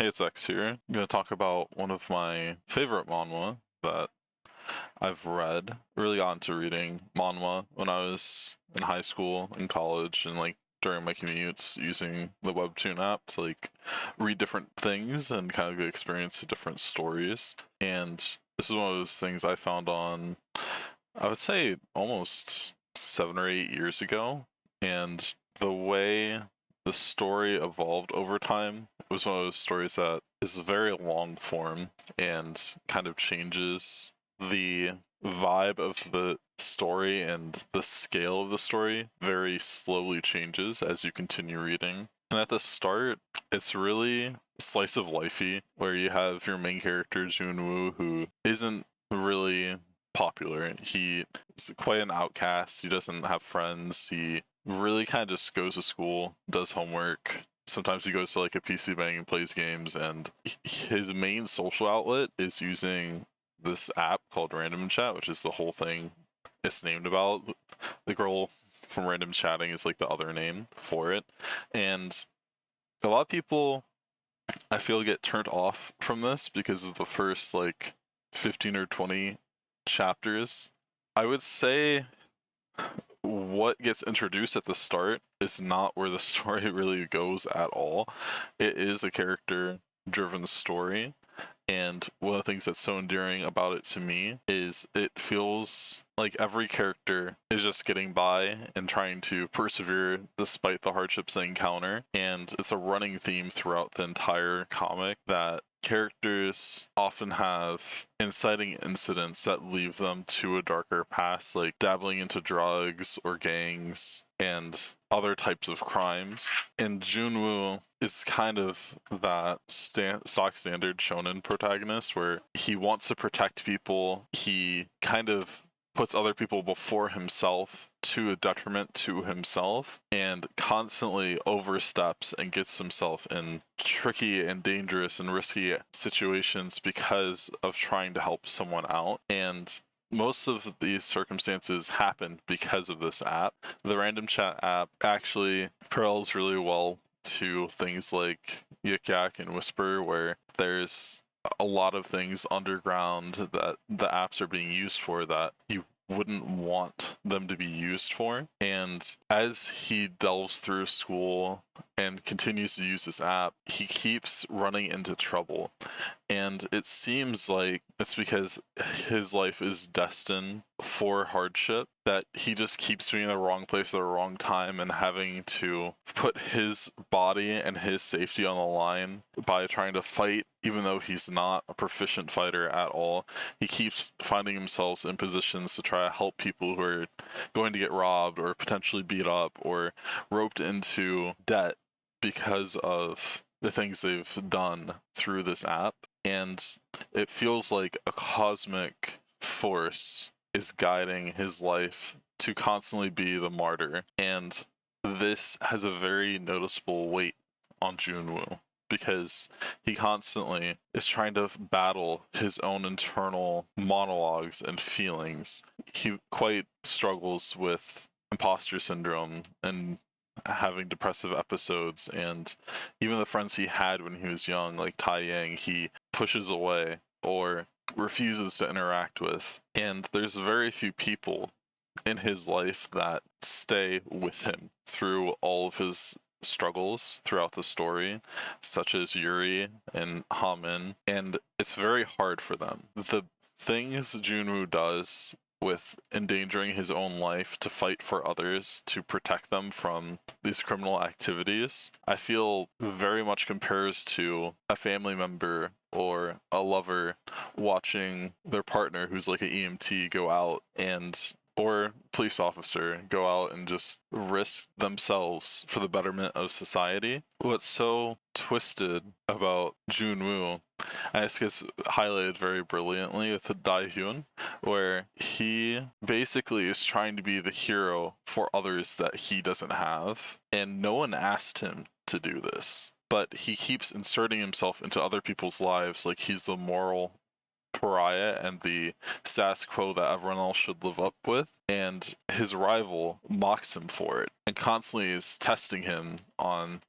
Hey, it's X here. I'm going to talk about one of my favorite manhwa that I've read. Really got into reading manhwa when I was in high school and college and during my commutes using the Webtoon app to read different things and kind of get experience to different stories. And this is one of those things I found on, I would say, almost 7 or 8 years ago. And the way the story evolved over time was one of those stories that is very long form and kind of changes the vibe of the story, and the scale of the story very slowly changes as you continue reading. And at the start, it's really slice of lifey, where you have your main character Joon-Woo, who isn't really popular. He is quite an outcast. He doesn't have friends. He really kind of just goes to school, does homework. Sometimes he goes to a PC bang and plays games, and his main social outlet is using this app called Random Chat, which is the whole thing it's named about. The girl from Random Chatting is the other name for it. And a lot of people, I feel, get turned off from this because of the first 15 or 20 chapters. I would say what gets introduced at the start is not where the story really goes at all. It is a character driven story. And one of the things that's so endearing about it to me is it feels like every character is just getting by and trying to persevere despite the hardships they encounter. And it's a running theme throughout the entire comic that characters often have inciting incidents that leave them to a darker past, like dabbling into drugs or gangs and other types of crimes. And Joon-Woo is kind of that stock standard shonen protagonist where he wants to protect people. He kind of puts other people before himself to a detriment to himself, and constantly oversteps and gets himself in tricky and dangerous and risky situations because of trying to help someone out. And most of these circumstances happen because of this app. The Random Chat app actually parallels really well to things like Yik Yak and Whisper, where there's a lot of things underground that the apps are being used for that you wouldn't want them to be used for. And as he delves through school and continues to use this app, he keeps running into trouble. And it seems like it's because his life is destined for hardship, that he just keeps being in the wrong place at the wrong time and having to put his body and his safety on the line by trying to fight, even though he's not a proficient fighter at all. He keeps finding himself in positions to try to help people who are going to get robbed or potentially beat up or roped into debt because of the things they've done through this app. And it feels like a cosmic force is guiding his life to constantly be the martyr. And this has a very noticeable weight on Joon-Woo because he constantly is trying to battle his own internal monologues and feelings. He quite struggles with imposter syndrome and having depressive episodes, and even the friends he had when he was young, like Tai Yang, he pushes away or refuses to interact with. And there's very few people in his life that stay with him through all of his struggles throughout the story, such as Yuri and Hamin, and it's very hard for them. The things Joon-Woo does with endangering his own life to fight for others, to protect them from these criminal activities, I feel very much compares to a family member or a lover watching their partner who's like an EMT go out and or police officer go out and just risk themselves for the betterment of society. What's so twisted about Joon-Woo, and this gets highlighted very brilliantly with the Dae-hyun, where he basically is trying to be the hero for others that he doesn't have, and no one asked him to do this. But he keeps inserting himself into other people's lives like he's the moral pariah and the status quo that everyone else should live up with, and his rival mocks him for it and constantly is testing him on,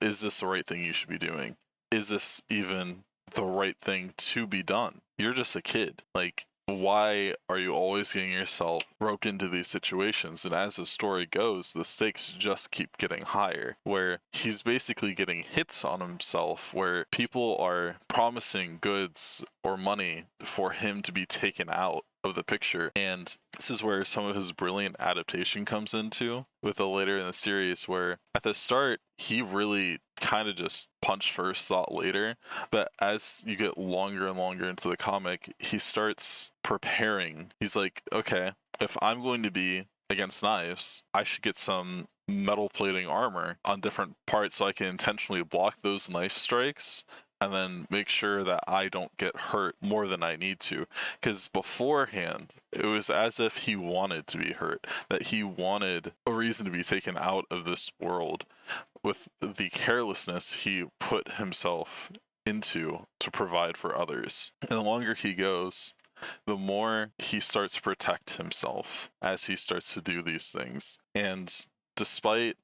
is this the right thing you should be doing? is this even the right thing to be done? You're just a kid. Like, why are you always getting yourself roped into these situations? And as the story goes, the stakes just keep getting higher, where he's basically getting hits on himself, where people are promising goods or money for him to be taken out of the picture. And this is where some of his brilliant adaptation comes into with the later in the series, where at the start he really kind of just punch first, thought later. But as you get longer and longer into the comic, he starts preparing. He's like, okay, if I'm going to be against knives, I should get some metal plating armor on different parts so I can intentionally block those knife strikes and then make sure that I don't get hurt more than I need to. Because beforehand, it was as if he wanted to be hurt, that he wanted a reason to be taken out of this world with the carelessness he put himself into to provide for others. And the longer he goes, the more he starts to protect himself as he starts to do these things. And despite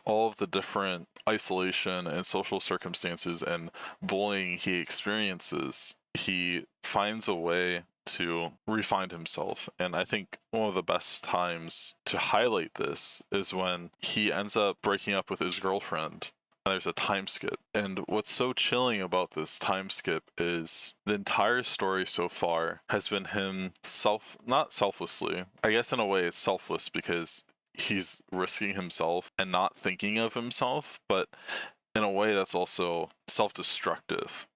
all of the different isolation and social circumstances and bullying he experiences, he finds a way to refine himself. And I think one of the best times to highlight this is when he ends up breaking up with his girlfriend. There's a time skip. And what's so chilling about this time skip is the entire story so far has been him not selflessly. I guess in a way it's selfless because he's risking himself and not thinking of himself, but in a way that's also self-destructive.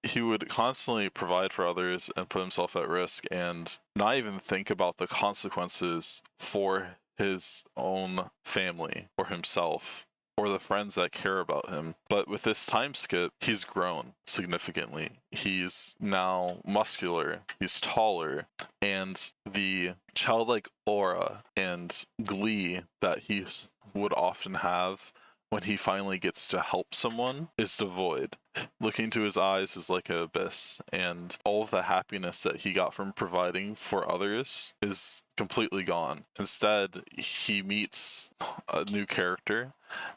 He would constantly provide for others and put himself at risk and not even think about the consequences for his own family or himself or the friends that care about him. But with this time skip, he's grown significantly. He's now muscular, he's taller, and the childlike aura and glee that he would often have when he finally gets to help someone is devoid. Looking into his eyes is like an abyss, and all of the happiness that he got from providing for others is completely gone. Instead, he meets a new character,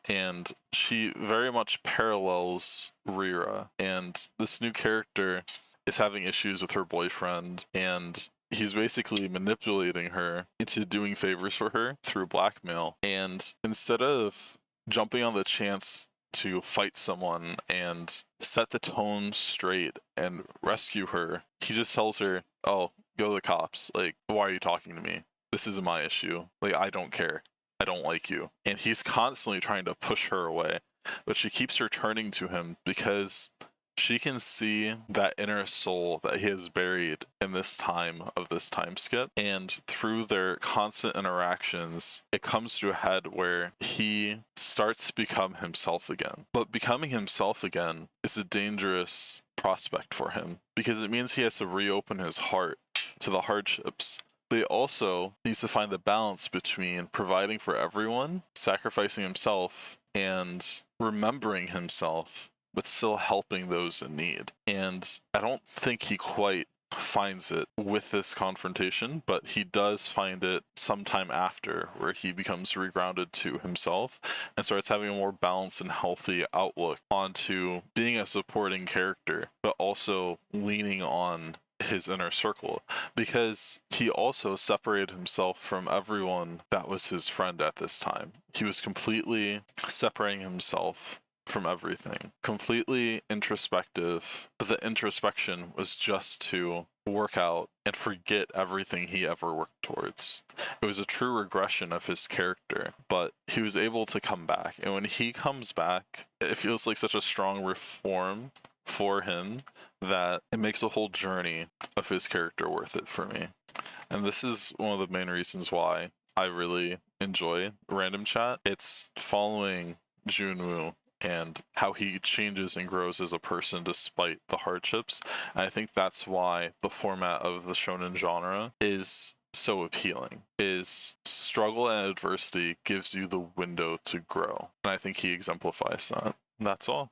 and she very much parallels Rira. And this new character is having issues with her boyfriend, and he's basically manipulating her into doing favors for her through blackmail. And instead of jumping on the chance to fight someone and set the tone straight and rescue her, he just tells her, oh, go to the cops. Like, why are you talking to me? This isn't my issue. Like, I don't care. I don't like you. And he's constantly trying to push her away, but she keeps returning to him because she can see that inner soul that he has buried in this time of this time skip. And through their constant interactions, it comes to a head where he starts to become himself again. But becoming himself again is a dangerous prospect for him because it means he has to reopen his heart to the hardships. But he also needs to find the balance between providing for everyone, sacrificing himself, and remembering himself, but still helping those in need. And I don't think he quite finds it with this confrontation, but he does find it sometime after, where he becomes regrounded to himself and starts having a more balanced and healthy outlook onto being a supporting character, but also leaning on his inner circle, because he also separated himself from everyone that was his friend at this time. He was completely separating himself from everything, completely introspective, but the introspection was just to work out and forget everything he ever worked towards. It was a true regression of his character, but he was able to come back. And when he comes back, it feels like such a strong reform for him that it makes the whole journey of his character worth it for me. And this is one of the main reasons why I really enjoy Random Chat. It's following Joon-Woo and how he changes and grows as a person despite the hardships. And I think that's why the format of the shonen genre is so appealing, is struggle and adversity gives you the window to grow. And I think he exemplifies that. And that's all.